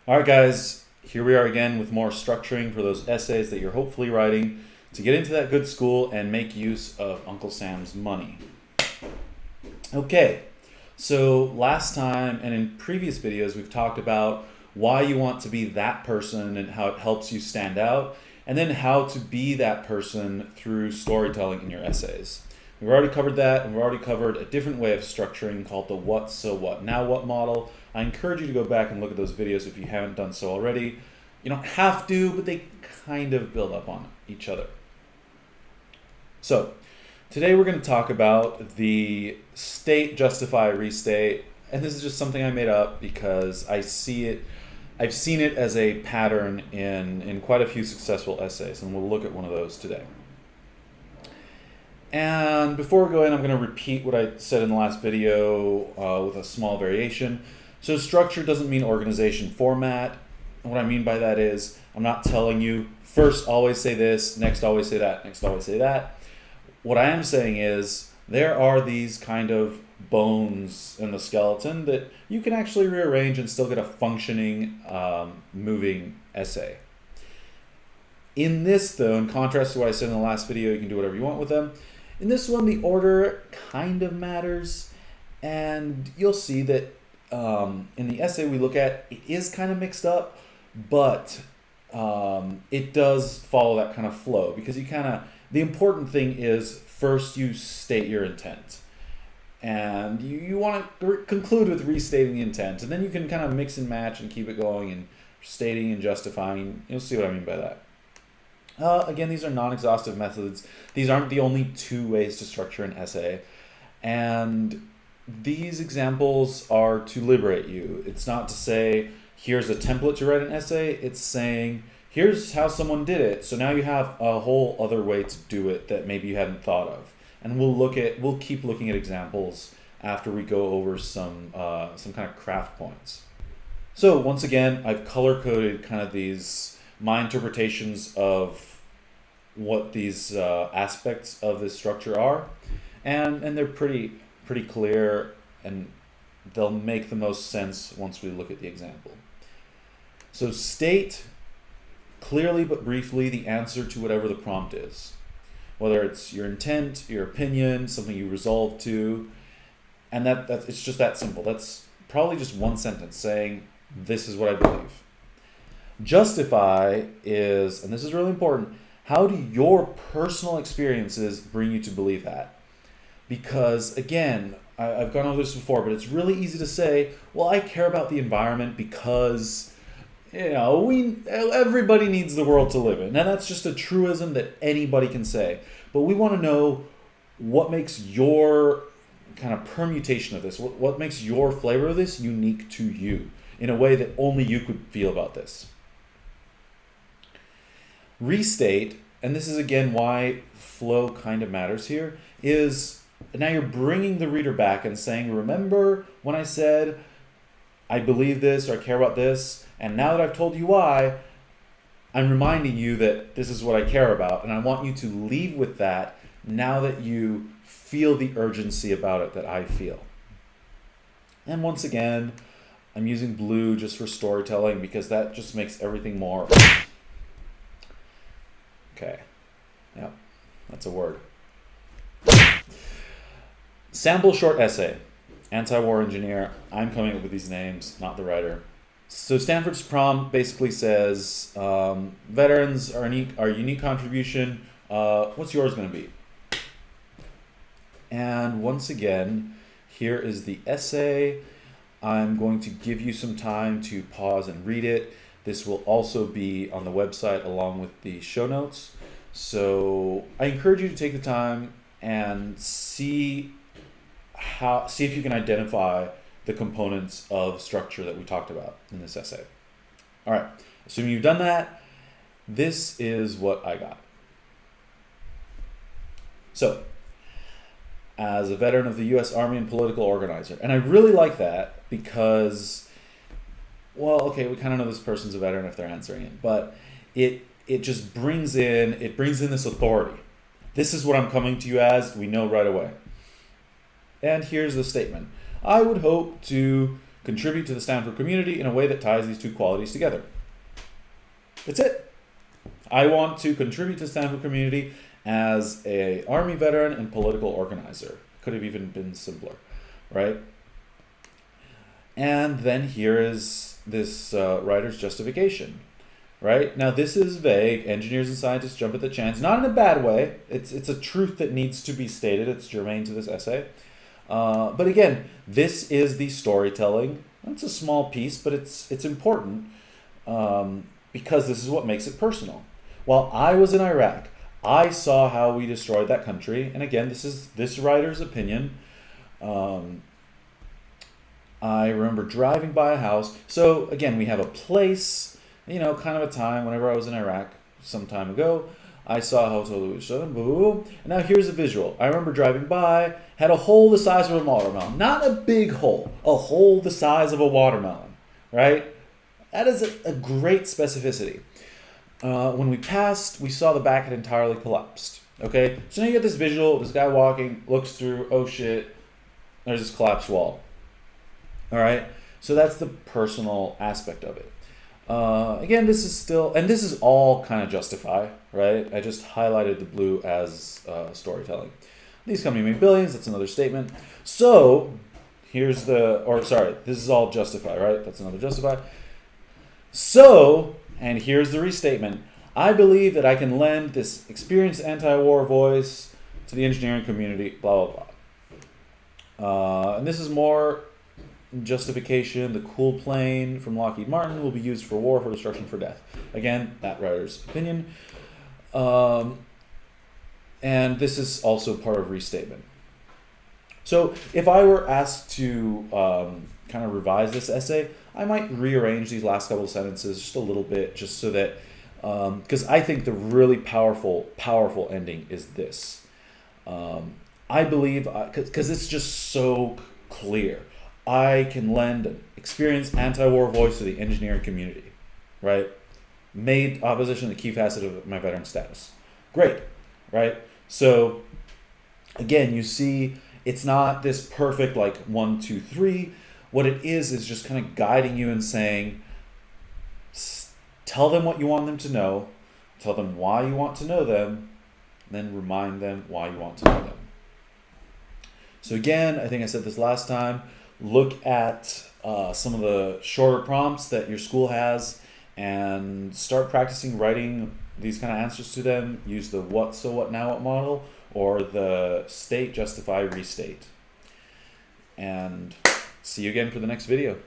All right, guys, here we are again with more structuring for those essays that you're hopefully writing to get into that good school and make use of Uncle Sam's money. Okay, so last time and in previous videos, we've talked about why you want to be that person and how it helps you stand out, and then how to be that person through storytelling in your essays. We've already covered that, and we've already covered a different way of structuring called the what, so what, now what model. I encourage you to go back and look at those videos if you haven't done so already. You don't have to, but they kind of build up on each other. So today we're going to talk about the state, justify, restate, and this is just something I made up because I've seen it as a pattern in quite a few successful essays, and we'll look at one of those today. And before we go in, I'm going to repeat what I said in the last video with a small variation. So structure doesn't mean organization format. And what I mean by that is I'm not telling you first always say this, next always say that, next always say that. What I am saying is there are these kind of bones in the skeleton that you can actually rearrange and still get a functioning, moving essay. In this, though, in contrast to what I said in the last video, you can do whatever you want with them. In this one, the order kind of matters, and you'll see that in the essay we look at, it is kind of mixed up, but it does follow that kind of flow because the important thing is first you state your intent. And you want to conclude with restating the intent, and then you can kind of mix and match and keep it going and stating and justifying. You'll see what I mean by that. Again, these are non-exhaustive methods. These aren't the only two ways to structure an essay. And these examples are to liberate you. It's not to say, here's a template to write an essay. It's saying, here's how someone did it. So now you have a whole other way to do it that maybe you hadn't thought of. And we'll keep looking at examples after we go over some kind of craft points. So once again, I've color-coded kind of my interpretations of what these aspects of this structure are, and they're pretty clear, and they'll make the most sense once we look at the example. So state clearly but briefly the answer to whatever the prompt is, whether it's your intent, your opinion, something you resolve to, and it's just that simple. That's probably just one sentence saying, this is what I believe. Justify is, and this is really important, how do your personal experiences bring you to believe that? Because again, I've gone over this before, but it's really easy to say, well, I care about the environment because, everybody needs the world to live in. Now that's just a truism that anybody can say, but we want to know what makes your kind of permutation of this, what makes your flavor of this unique to you in a way that only you could feel about this. Restate, and this is again why flow kind of matters here, is now you're bringing the reader back and saying, remember when I said I believe this or I care about this, and now that I've told you why, I'm reminding you that this is what I care about, and I want you to leave with that now that you feel the urgency about it that I feel. And once again, I'm using blue just for storytelling because that just makes everything more... Okay, yep, that's a word. Sample short essay, anti-war engineer. I'm coming up with these names, not the writer. So Stanford's prompt basically says, veterans are a unique contribution. What's yours going to be? And once again, here is the essay. I'm going to give you some time to pause and read it. This will also be on the website along with the show notes. So I encourage you to take the time and see if you can identify the components of structure that we talked about in this essay. All right, assuming you've done that, this is what I got. So, as a veteran of the U.S. Army and political organizer, and I really like that because, well, okay, we kind of know this person's a veteran if they're answering it, but it just brings in this authority. This is what I'm coming to you as, we know right away. And here's the statement. I would hope to contribute to the Stanford community in a way that ties these two qualities together. That's it. I want to contribute to the Stanford community as a Army veteran and political organizer. Could have even been simpler, right? And then here is this writer's justification, right? Now this is vague. Engineers and scientists jump at the chance, not in a bad way. It's a truth that needs to be stated. It's germane to this essay. But again, this is the storytelling. It's a small piece, but it's important because this is what makes it personal. While I was in Iraq, I saw how we destroyed that country. And again, this is this writer's opinion. I remember driving by a house. So again, we have a place, kind of a time whenever I was in Iraq some time ago. I saw how totally was done. And now here's a visual. I remember driving by, had a hole the size of a watermelon. Not a big hole, a hole the size of a watermelon, right? That is a great specificity. When we passed, we saw the back had entirely collapsed. Okay, so now you get this visual, this guy walking, looks through, oh shit, there's this collapsed wall. All right, so that's the personal aspect of it. Again, this is all kind of justify, right? I just highlighted the blue as storytelling. These companies make billions, that's another statement. So, this is all justify, right? That's another justify. So, and here's the restatement. I believe that I can lend this experienced anti-war voice to the engineering community, blah, blah, blah. And this is more justification. The cool plane from Lockheed Martin will be used for war, for destruction, for death. Again, that writer's opinion. And this is also part of restatement. So if I were asked to kind of revise this essay, I might rearrange these last couple of sentences just a little bit, just so that, because I think the really powerful ending is this. I believe, because it's just so clear, I can lend an experienced anti-war voice to the engineering community, right? Made opposition the key facet of my veteran status. Great, right? So, again, you see, it's not this perfect, 1, 2, 3. What it is just kind of guiding you and saying, tell them what you want them to know, tell them why you want to know them, and then remind them why you want to know them. So again, I think I said this last time, look at some of the shorter prompts that your school has and start practicing writing these kind of answers to them. Use the what, so what, now what model, or the state, justify, restate. And see you again for the next video.